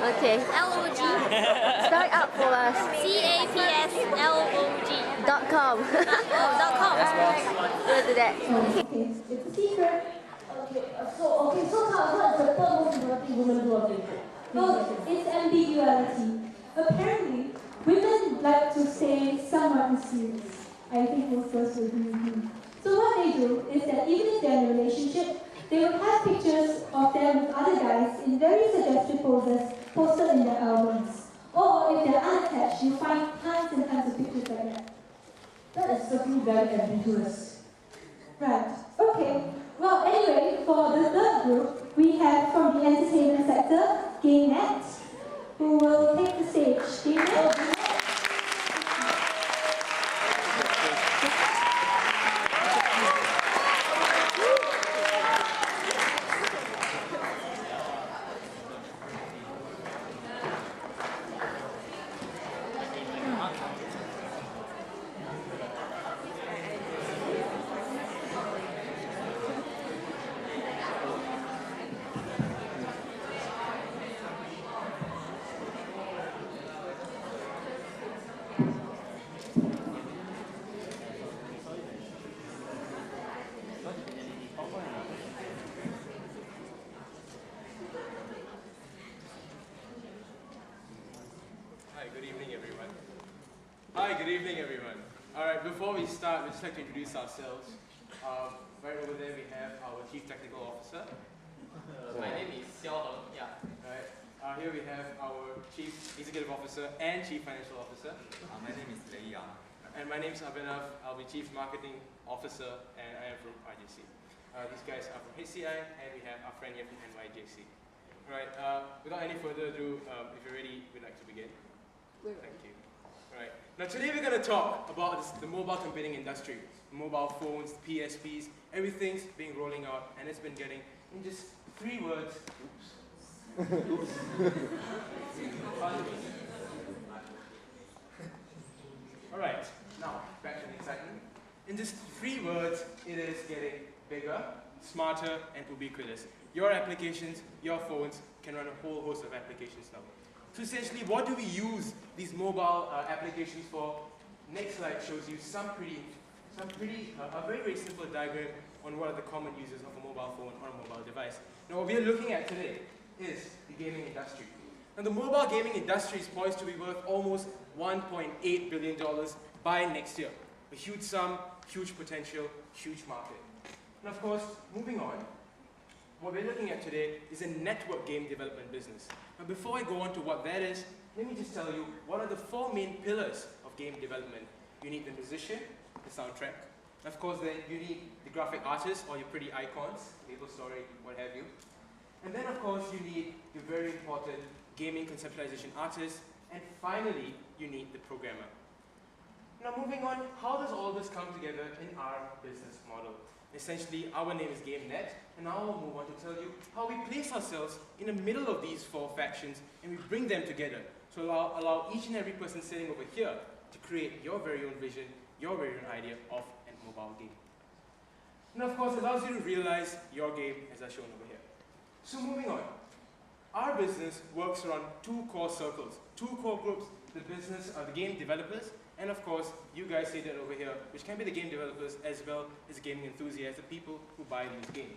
Okay. LOG. Spell it out for us. CAPSLOG. .com. .com. We'll do that. Okay, it's a secret. So what's the third most important thing women do on Facebook? Well, it's ambiguity. Apparently, women like to stay somewhat mysterious. I think most girls will agree with me. So what they do is that even if they're in a relationship, they will have pictures of them with other guys in very suggestive poses posted in their albums. Or if they're unattached, you find tons and tons of pictures like that. That is certainly very ambiguous. Right, okay. Well, anyway, for the third group, we have from the entertainment sector, GameNet, who will take the stage. GameNet. Hi, good evening, everyone. All right, before we start, we'd just like to introduce ourselves. Right over there, we have our Chief Technical Officer. My name is Xiao Heng. Yeah. Right. Here we have our Chief Executive Officer and Chief Financial Officer. My name is Lei Yang. And my name is Abhinav. I'll be Chief Marketing Officer, and I am from RJC. These guys are from HCI, and we have our friend here from NYJC. All right. Without any further ado, if you're ready, we'd like to begin. Thank you. Right. Now today we're going to talk about the mobile computing industry. Mobile phones, PSPs, everything's been rolling out, and it's been getting, in just 3 words, Alright, now back to the excitement. In just 3 words, it is getting bigger, smarter, and ubiquitous. Your applications, your phones can run a whole host of applications now. So essentially, what do we use these mobile applications for? Next slide shows you a very, very simple diagram on what are the common uses of a mobile phone or a mobile device. Now, what we are looking at today is the gaming industry. Now, the mobile gaming industry is poised to be worth almost $1.8 billion by next year. A huge sum, huge potential, huge market. And of course, moving on, what we're looking at today is a network game development business. Now, before I go on to what that is, let me just tell you what are the 4 main pillars of game development. You need the musician, the soundtrack. Of course, then you need the graphic artist or your pretty icons, MapleStory, what have you. And then, of course, you need your very important gaming conceptualization artist. And finally, you need the programmer. Now, moving on, how does all this come together in our business model? Essentially, our name is GameNet, and now I'll move on to tell you how we place ourselves in the middle of these 4 factions, and we bring them together. So allow each and every person sitting over here to create your very own vision, your very own idea of a mobile game. And of course, it allows you to realize your game as I've shown over here. So moving on, our business works around 2 core circles, 2 core groups. The business are the game developers, and of course, you guys see that over here, which can be the game developers as well as gaming enthusiasts, the people who buy these games.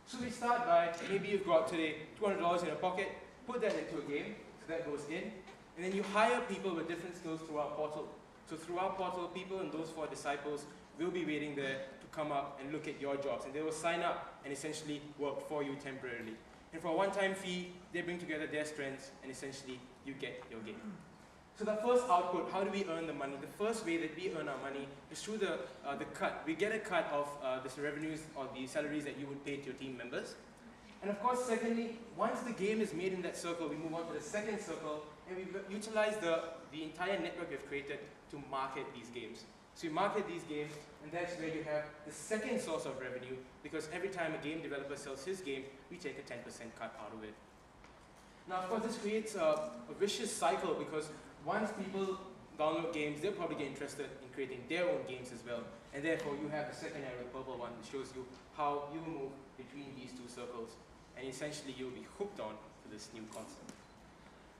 So we start by, maybe you've got today $200 in your pocket, put that into a game, so that goes in, and then you hire people with different skills through our portal. So through our portal, people and those 4 disciples will be waiting there to come up and look at your jobs, and they will sign up and essentially work for you temporarily. And for a one-time fee, they bring together their strengths, and essentially you get your game. So the first output, how do we earn the money? The first way that we earn our money is through the cut. We get a cut of the revenues or the salaries that you would pay to your team members. And of course, secondly, once the game is made in that circle, we move on to the second circle, and we utilize the entire network we've created to market these games. So you market these games, and that's where you have the second source of revenue, because every time a game developer sells his game, we take a 10% cut out of it. Now, of course, this creates a vicious cycle, because once people download games, they'll probably get interested in creating their own games as well. And therefore, you have the second arrow, the purple one, which shows you how you move between these 2 circles. And essentially, you'll be hooked on to this new concept.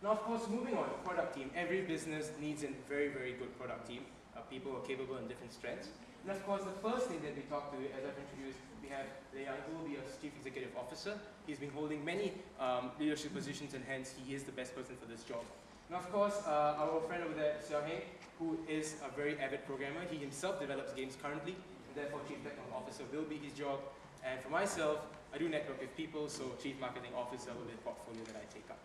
Now, of course, moving on, product team. Every business needs a very, very good product team. People who are capable in different strengths. And of course, the first thing that we talk to, as I've introduced, we have Leon, who will be a Chief Executive Officer. He's been holding many leadership positions, and hence he is the best person for this job. Now, of course, our friend over there, Xiao Heng, who is a very avid programmer. He himself develops games currently, and therefore Chief Technical Officer will be his job. And for myself, I do network with people, so Chief Marketing Officer will be the portfolio that I take up.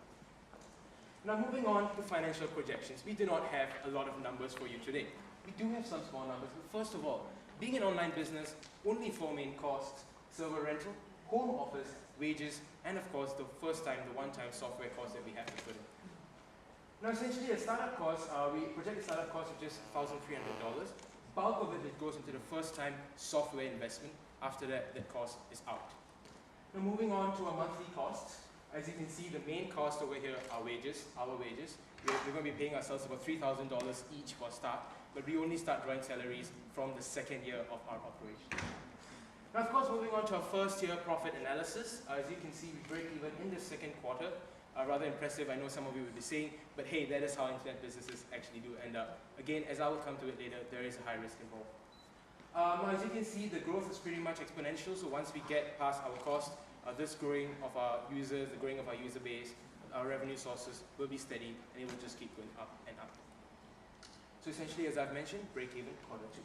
Now, moving on to financial projections. We do not have a lot of numbers for you today. We do have some small numbers, but first of all, being an online business, only 4 main costs: server rental, home office, wages, and of course the one-time software cost that we have to put in. Now essentially a startup cost, we project the startup cost of just $1,300. Bulk of it goes into the first-time software investment. After that, that cost is out. Now moving on to our monthly costs. As you can see, the main cost over here are wages, our wages. We're going to be paying ourselves about $3,000 each for start, but we only start drawing salaries from the second year of our operation. Now, of course, moving on to our first year profit analysis. As you can see, we break even in the second quarter. Rather impressive, I know some of you will be saying, but hey, that is how internet businesses actually do end up. Again, as I will come to it later, there is a high risk involved. Now, as you can see, the growth is pretty much exponential, so once we get past our cost, this growing of our users, the growing of our user base, our revenue sources will be steady, and it will just keep going up and up. So essentially, as I've mentioned, break even quarter 2.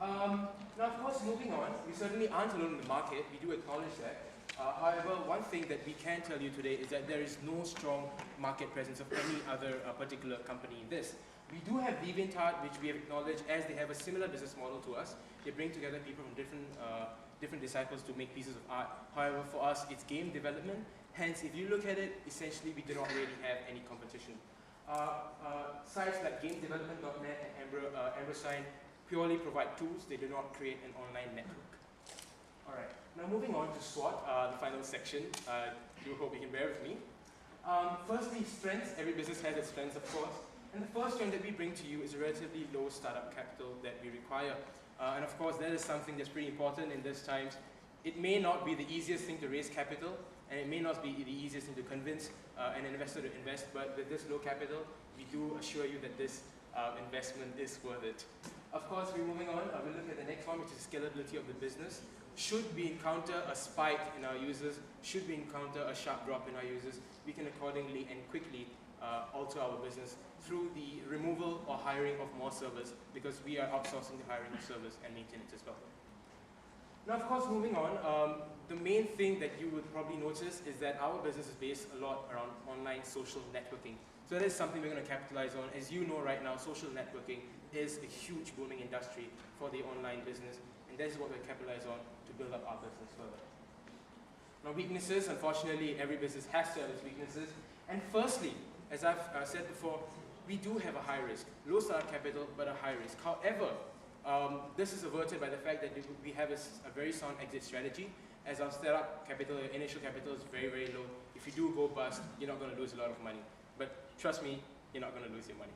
Now, of course, moving on, we certainly aren't alone in the market. We do acknowledge that. However, one thing that we can tell you today is that there is no strong market presence of any other particular company in this. We do have DeviantArt, which we have acknowledged as they have a similar business model to us. They bring together people from different disciples to make pieces of art. However, for us, it's game development. Hence, if you look at it, essentially, we do not really have any competition. Sites like GameDevelopment.net and Ambersign purely provide tools. They do not create an online network. All right. Now, moving on to SWOT, the final section. Do hope you can bear with me. Firstly, strengths. Every business has its strengths, of course. And the first strength that we bring to you is a relatively low startup capital that we require. And of course, that is something that's pretty important in these times. It may not be the easiest thing to raise capital, and it may not be the easiest thing to convince an investor to invest, but with this low capital, we do assure you that this investment is worth it. Of course, we're moving on. We'll look at the next one, which is scalability of the business. Should we encounter a spike in our users, should we encounter a sharp drop in our users, we can accordingly and quickly alter our business through the removal or hiring of more servers, because we are outsourcing the hiring of servers and maintenance as well. Now, of course, moving on, the main thing that you would probably notice is that our business is based a lot around online social networking. So that is something we're going to capitalize on. As you know right now, social networking is a huge booming industry for the online business, and that is what we're capitalizing on to build up our business further. Now, weaknesses, unfortunately, every business has to have its weaknesses. And firstly, as I've said before, we do have a high risk. Low startup capital, but a high risk. However, this is averted by the fact that we have a very sound exit strategy. As our startup capital, initial capital is very, very low. If you do go bust, you're not going to lose a lot of money. But trust me, you're not going to lose your money.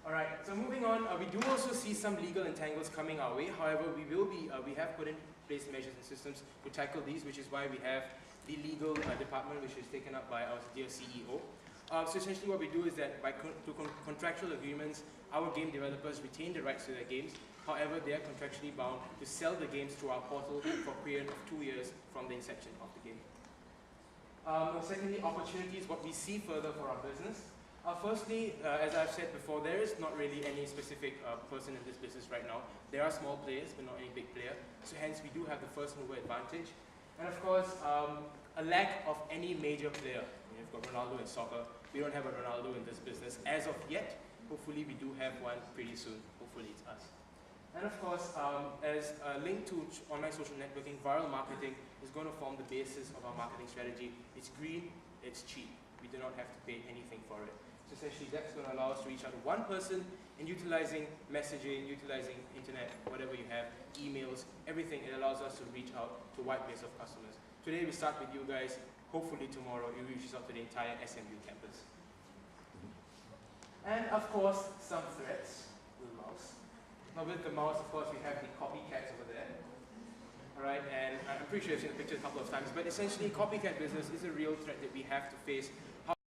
All right, so moving on, we do also see some legal entangles coming our way. However, we have put in place measures and systems to tackle these, which is why we have the legal department, which is taken up by our dear CEO. So essentially what we do is that through contractual agreements, our game developers retain the rights to their games. However, they are contractually bound to sell the games through our portal for a period of 2 years from the inception of the game. Secondly, opportunities, what we see further for our business. Firstly, as I've said before, there is not really any specific person in this business right now. There are small players, but not any big player. So hence, we do have the first mover advantage. And of course, a lack of any major player. We've got Ronaldo in soccer. We don't have a Ronaldo in this business as of yet. Hopefully, we do have one pretty soon. Hopefully, it's us. And of course, as a link to online social networking, viral marketing is going to form the basis of our marketing strategy. It's green, it's cheap. We do not have to pay anything for it. So essentially, that's going to allow us to reach out to one person, and utilizing messaging, utilizing internet, whatever you have, emails, everything, it allows us to reach out to a wide base of customers. Today, we start with you guys. Hopefully, tomorrow, it reaches out to the entire SMU campus. And of course, some threats. Now with the mouse, of course, we have the copycats over there. All right, and I'm pretty sure you've seen the picture a couple of times, but essentially copycat business is a real threat that we have to face